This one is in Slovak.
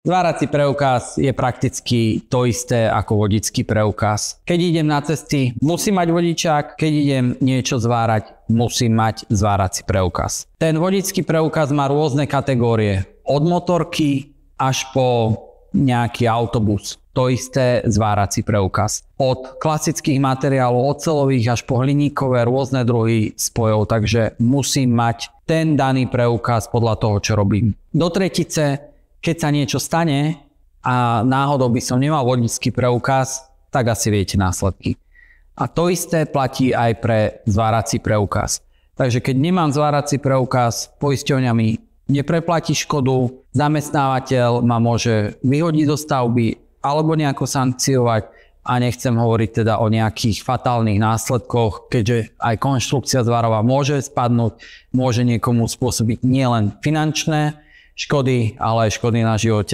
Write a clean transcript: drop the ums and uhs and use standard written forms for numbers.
Zvárací preukaz je prakticky to isté ako vodický preukaz. Keď idem na cesty, musím mať vodičák, keď idem niečo zvárať, musím mať zvárací preukaz. Ten vodický preukaz má rôzne kategórie. Od motorky až po nejaký autobus. To isté zvárací preukaz. Od klasických materiálov, oceľových až po hliníkové, rôzne druhy spojov, takže musím mať ten daný preukaz podľa toho, čo robím. Do tretice, keď sa niečo stane a náhodou by som nemal vodičský preukaz, tak asi viete následky. A to isté platí aj pre zvárací preukaz. Takže keď nemám zvárací preukaz, poisťovňa mi nepreplatí škodu, zamestnávateľ ma môže vyhodiť do stavby alebo nejako sankciovať a nechcem hovoriť teda o nejakých fatálnych následkoch, keďže aj konštrukcia zvarova môže spadnúť, môže niekomu spôsobiť nielen finančné škody, ale aj škody na živote.